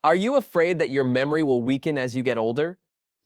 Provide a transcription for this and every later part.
Are you afraid that your memory will weaken as you get older?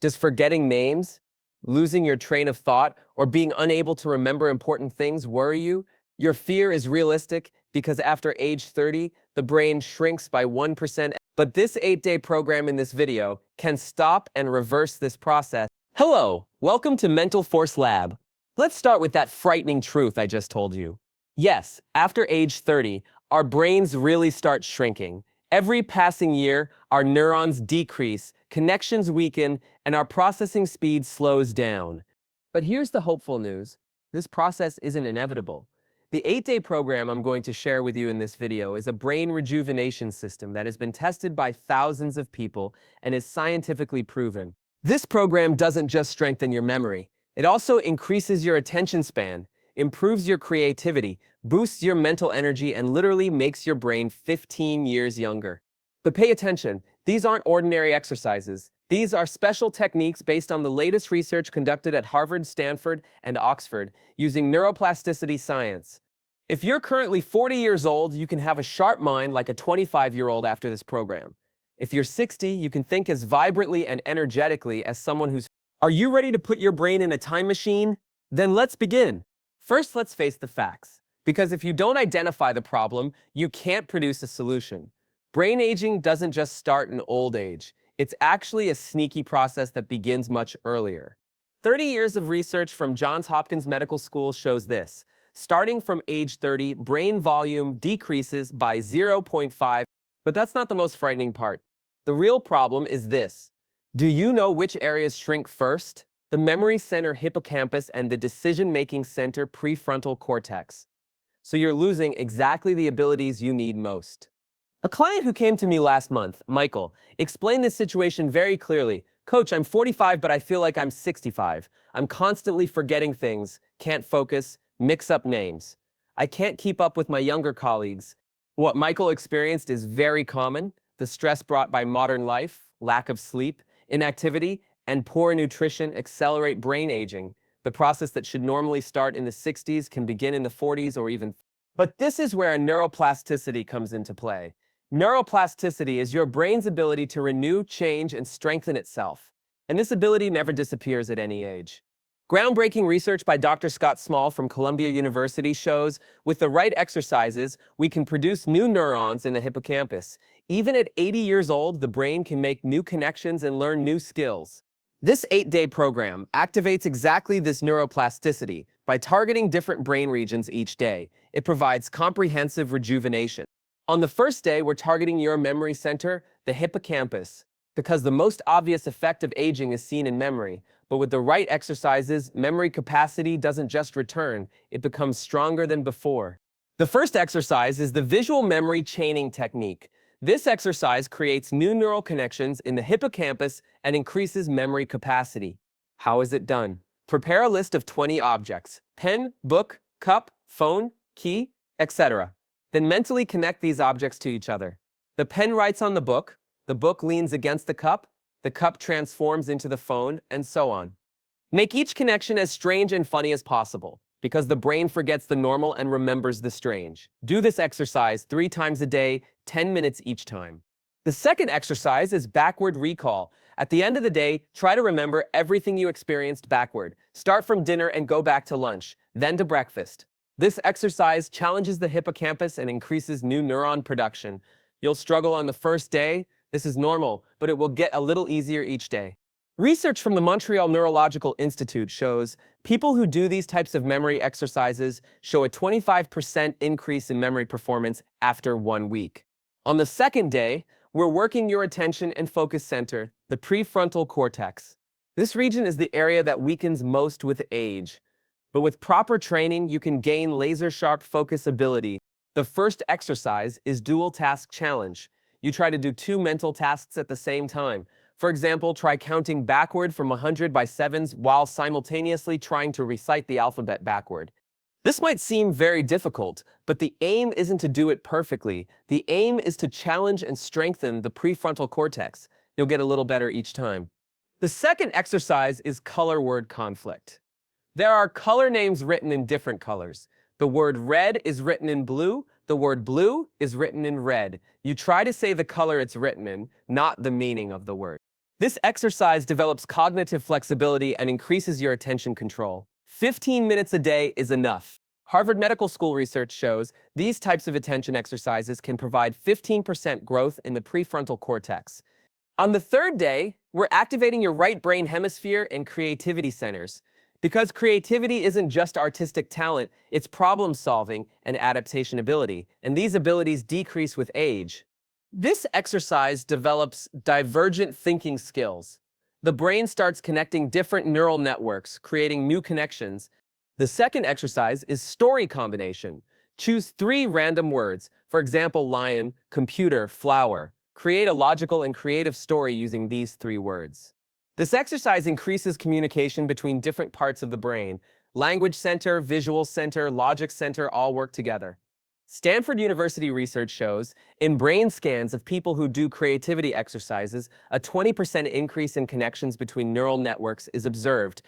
Does forgetting names, losing your train of thought, or being unable to remember important things worry you? Your fear is realistic because after age 30, the brain shrinks by 1%. But this 8-day program in this video can stop and reverse this process. Hello, welcome to Mental Force Lab. Let's start with that frightening truth I just told you. Yes, after age 30, our brains really start shrinking. Every passing year, our neurons decrease, connections weaken, and our processing speed slows down. But here's the hopeful news. This process isn't inevitable. The 8-day program I'm going to share with you in this video is a brain rejuvenation system that has been tested by thousands of people and is scientifically proven. This program doesn't just strengthen your memory. It also increases your attention span, improves your creativity, boosts your mental energy, and literally makes your brain 15 years younger. But pay attention, these aren't ordinary exercises. These are special techniques based on the latest research conducted at Harvard, Stanford, and Oxford using neuroplasticity science. If you're currently 40 years old, you can have a sharp mind like a 25-year-old after this program. If you're 60, you can think as vibrantly and energetically as someone who's... Are you ready to put your brain in a time machine? Then let's begin. First, let's face the facts. Because if you don't identify the problem, you can't produce a solution. Brain aging doesn't just start in old age. It's actually a sneaky process that begins much earlier. 30 years of research from Johns Hopkins Medical School shows this. Starting from age 30, brain volume decreases by 0.5. But that's not the most frightening part. The real problem is this. Do you know which areas shrink first? The memory center hippocampus and the decision-making center prefrontal cortex. So you're losing exactly the abilities you need most. A client who came to me last month, Michael, explained this situation very clearly. Coach, I'm 45, but I feel like I'm 65. I'm constantly forgetting things, can't focus, mix up names. I can't keep up with my younger colleagues. What Michael experienced is very common. The stress brought by modern life, lack of sleep, inactivity, and poor nutrition accelerate brain aging. The process that should normally start in the 60s can begin in the 40s or even... But this is where neuroplasticity comes into play. Neuroplasticity is your brain's ability to renew, change, and strengthen itself. And this ability never disappears at any age. Groundbreaking research by Dr. Scott Small from Columbia University shows with the right exercises, we can produce new neurons in the hippocampus. Even at 80 years old, the brain can make new connections and learn new skills. This 8-day program activates exactly this neuroplasticity by targeting different brain regions each day. It provides comprehensive rejuvenation. On the first day, we're targeting your memory center, the hippocampus, because the most obvious effect of aging is seen in memory. But with the right exercises, memory capacity doesn't just return, it becomes stronger than before. The first exercise is the visual memory chaining technique. This exercise creates new neural connections in the hippocampus and increases memory capacity. How is it done? Prepare a list of 20 objects: pen, book, cup, phone, key, etc. Then mentally connect these objects to each other. The pen writes on the book leans against the cup transforms into the phone, and so on. Make each connection as strange and funny as possible, because the brain forgets the normal and remembers the strange. Do this exercise 3 times a day, 10 minutes each time. The second exercise is backward recall. At the end of the day, try to remember everything you experienced backward. Start from dinner and go back to lunch, then to breakfast. This exercise challenges the hippocampus and increases new neuron production. You'll struggle on the first day. This is normal, but it will get a little easier each day. Research from the Montreal Neurological Institute shows people who do these types of memory exercises show a 25% increase in memory performance after 1 week. On the second day, we're working your attention and focus center, the prefrontal cortex. This region is the area that weakens most with age. But with proper training, you can gain laser-sharp focus ability. The first exercise is dual task challenge. You try to do 2 mental tasks at the same time. For example, try counting backward from 100 by 7s while simultaneously trying to recite the alphabet backward. This might seem very difficult, but the aim isn't to do it perfectly. The aim is to challenge and strengthen the prefrontal cortex. You'll get a little better each time. The second exercise is color word conflict. There are color names written in different colors. The word red is written in blue, the word blue is written in red. You try to say the color it's written in, not the meaning of the word. This exercise develops cognitive flexibility and increases your attention control. 15 minutes a day is enough. Harvard Medical School research shows these types of attention exercises can provide 15% growth in the prefrontal cortex. On the third day, we're activating your right brain hemisphere and creativity centers. Because creativity isn't just artistic talent, it's problem solving and adaptation ability, and these abilities decrease with age. This exercise develops divergent thinking skills. The brain starts connecting different neural networks, creating new connections. The second exercise is story combination. Choose 3 random words, for example, lion, computer, flower. Create a logical and creative story using these 3 words. This exercise increases communication between different parts of the brain. Language center, visual center, logic center all work together. Stanford University research shows, in brain scans of people who do creativity exercises, a 20% increase in connections between neural networks is observed.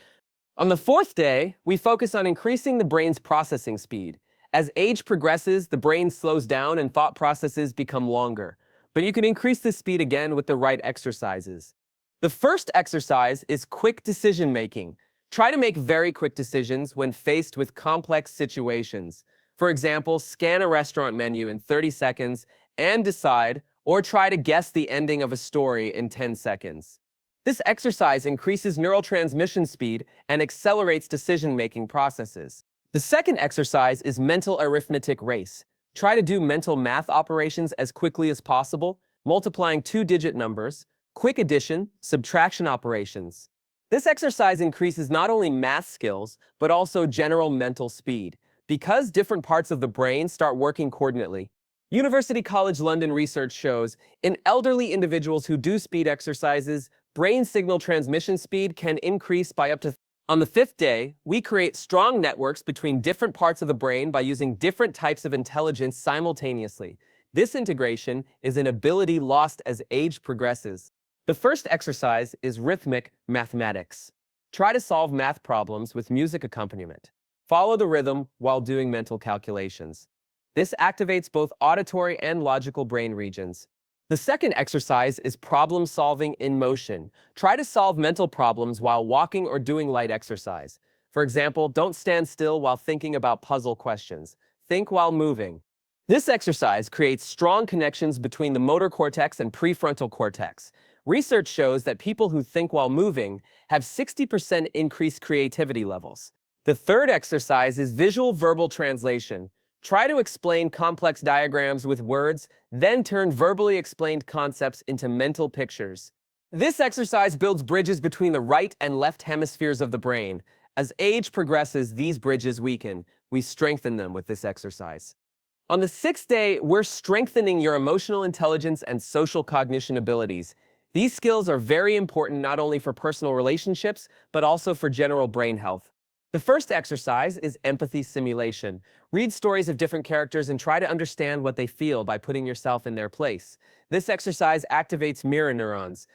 On the 4th day, we focus on increasing the brain's processing speed. As age progresses, the brain slows down and thought processes become longer. But you can increase the speed again with the right exercises. The first exercise is quick decision making. Try to make very quick decisions when faced with complex situations. For example, scan a restaurant menu in 30 seconds and decide, or try to guess the ending of a story in 10 seconds. This exercise increases neurotransmission speed and accelerates decision-making processes. The second exercise is mental arithmetic race. Try to do mental math operations as quickly as possible, multiplying 2-digit numbers, quick addition, subtraction operations. This exercise increases not only math skills, but also general mental speed, because different parts of the brain start working coordinately. University College London research shows, in elderly individuals who do speed exercises, brain signal transmission speed can increase by up to. On the 5th day, we create strong networks between different parts of the brain by using different types of intelligence simultaneously. This integration is an ability lost as age progresses. The first exercise is rhythmic mathematics. Try to solve math problems with music accompaniment. Follow the rhythm while doing mental calculations. This activates both auditory and logical brain regions. The second exercise is problem solving in motion. Try to solve mental problems while walking or doing light exercise. For example, don't stand still while thinking about puzzle questions. Think while moving. This exercise creates strong connections between the motor cortex and prefrontal cortex. Research shows that people who think while moving have 60% increased creativity levels. The third exercise is visual verbal translation. Try to explain complex diagrams with words, then turn verbally explained concepts into mental pictures. This exercise builds bridges between the right and left hemispheres of the brain. As age progresses, these bridges weaken. We strengthen them with this exercise. On the 6th day, we're strengthening your emotional intelligence and social cognition abilities. These skills are very important not only for personal relationships, but also for general brain health. The first exercise is empathy simulation. Read stories of different characters and try to understand what they feel by putting yourself in their place. This exercise activates mirror neurons.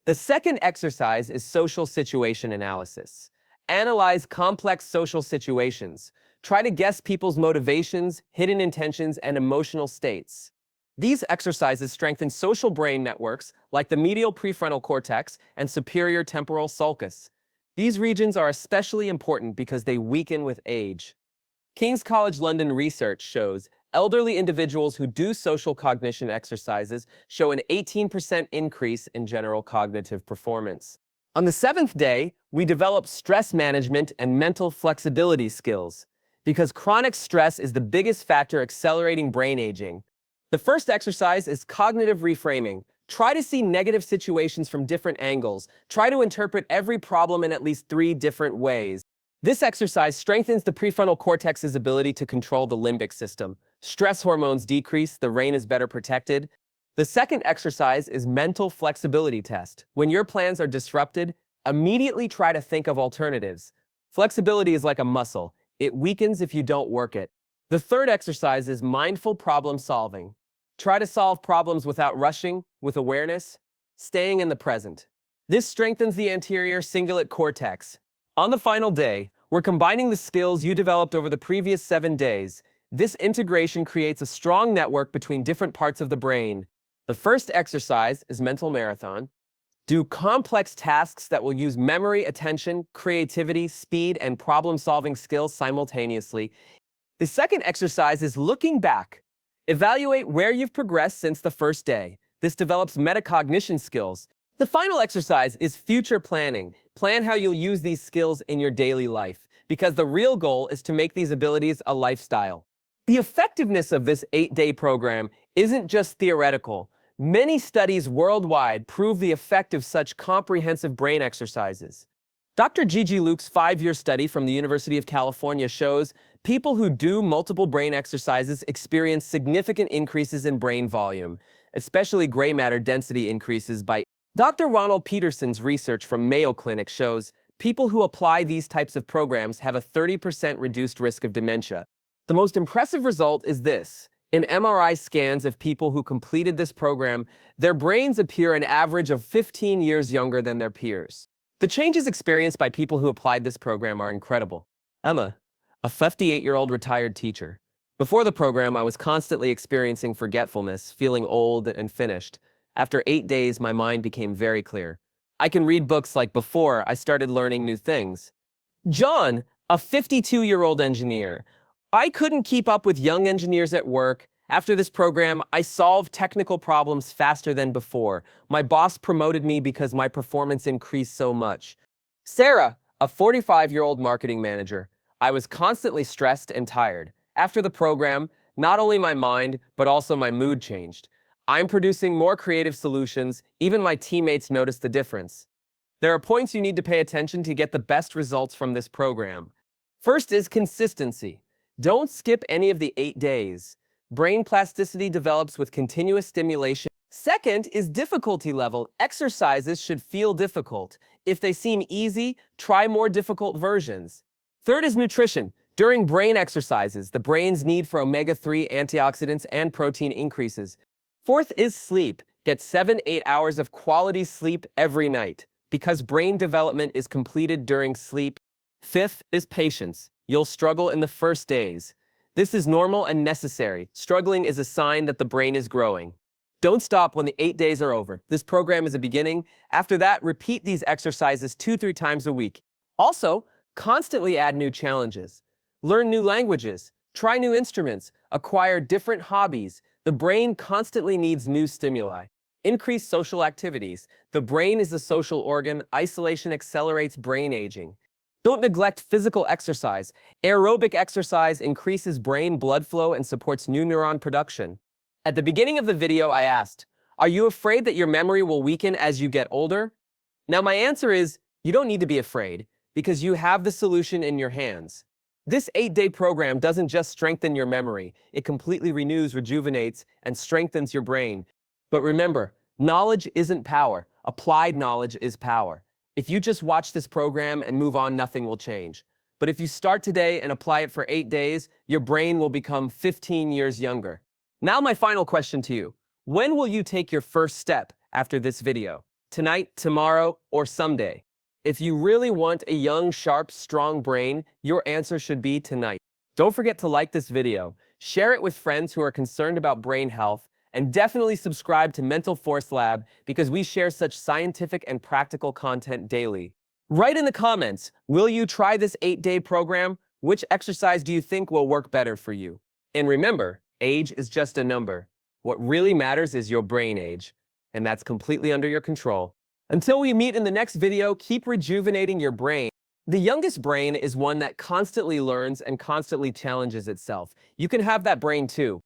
The second exercise is social situation analysis. Analyze complex social situations. Try to guess people's motivations, hidden intentions, and emotional states. These exercises strengthen social brain networks like the medial prefrontal cortex and superior temporal sulcus. These regions are especially important because they weaken with age. King's College London research shows elderly individuals who do social cognition exercises show an 18% increase in general cognitive performance. On the 7th day, we develop stress management and mental flexibility skills. Because chronic stress is the biggest factor accelerating brain aging. The first exercise is cognitive reframing. Try to see negative situations from different angles. Try to interpret every problem in at least 3 different ways. This exercise strengthens the prefrontal cortex's ability to control the limbic system. Stress hormones decrease, the brain is better protected. The second exercise is mental flexibility test. When your plans are disrupted, immediately try to think of alternatives. Flexibility is like a muscle. It weakens if you don't work it. The third exercise is mindful problem solving. Try to solve problems without rushing, with awareness, staying in the present. This strengthens the anterior cingulate cortex. On the final day, we're combining the skills you developed over the previous 7 days. This integration creates a strong network between different parts of the brain. The first exercise is mental marathon. Do complex tasks that will use memory, attention, creativity, speed, and problem-solving skills simultaneously. The second exercise is looking back. Evaluate where you've progressed since the first day. This develops metacognition skills. The final exercise is future planning. Plan how you'll use these skills in your daily life, because the real goal is to make these abilities a lifestyle. The effectiveness of this 8-day program isn't just theoretical. Many studies worldwide prove the effect of such comprehensive brain exercises. Dr. Gigi Luke's 5-year study from the University of California shows people who do multiple brain exercises experience significant increases in brain volume, especially gray matter density increases by. Dr. Ronald Peterson's research from Mayo Clinic shows people who apply these types of programs have a 30% reduced risk of dementia. The most impressive result is this. In MRI scans of people who completed this program, their brains appear an average of 15 years younger than their peers. The changes experienced by people who applied this program are incredible. Emma, a 58-year-old retired teacher. Before the program, I was constantly experiencing forgetfulness, feeling old and finished. After 8 days, my mind became very clear. I can read books like before I started learning new things. John, a 52-year-old engineer. I couldn't keep up with young engineers at work. After this program, I solved technical problems faster than before. My boss promoted me because my performance increased so much. Sarah, a 45-year-old marketing manager. I was constantly stressed and tired. After the program, not only my mind, but also my mood changed. I'm producing more creative solutions. Even my teammates noticed the difference. There are points you need to pay attention to get the best results from this program. First is consistency. Don't skip any of the 8 days. Brain plasticity develops with continuous stimulation. Second is difficulty level. Exercises should feel difficult. If they seem easy, try more difficult versions. Third is nutrition. During brain exercises, the brain's need for omega-3 antioxidants and protein increases. Fourth is sleep. Get 7-8 hours of quality sleep every night, because brain development is completed during sleep. Fifth is patience. You'll struggle in the first days. This is normal and necessary. Struggling is a sign that the brain is growing. Don't stop when the 8 days are over. This program is a beginning. After that, repeat these exercises 2-3 times a week. Also, constantly add new challenges. Learn new languages. Try new instruments. Acquire different hobbies. The brain constantly needs new stimuli. Increase social activities. The brain is a social organ. Isolation accelerates brain aging. Don't neglect physical exercise. Aerobic exercise increases brain blood flow and supports new neuron production. At the beginning of the video, I asked, are you afraid that your memory will weaken as you get older? Now my answer is, you don't need to be afraid, because you have the solution in your hands. This 8-day program doesn't just strengthen your memory, it completely renews, rejuvenates, and strengthens your brain. But remember, knowledge isn't power. Applied knowledge is power. If you just watch this program and move on, nothing will change. But if you start today and apply it for 8 days, your brain will become 15 years younger. Now my final question to you. When will you take your first step after this video? Tonight, tomorrow, or someday? If you really want a young, sharp, strong brain, your answer should be tonight. Don't forget to like this video, share it with friends who are concerned about brain health, and definitely subscribe to Mental Force Lab because we share such scientific and practical content daily. Write in the comments, will you try this 8-day program? Which exercise do you think will work better for you? And remember, age is just a number. What really matters is your brain age, and that's completely under your control. Until we meet in the next video, keep rejuvenating your brain. The youngest brain is one that constantly learns and constantly challenges itself. You can have that brain too.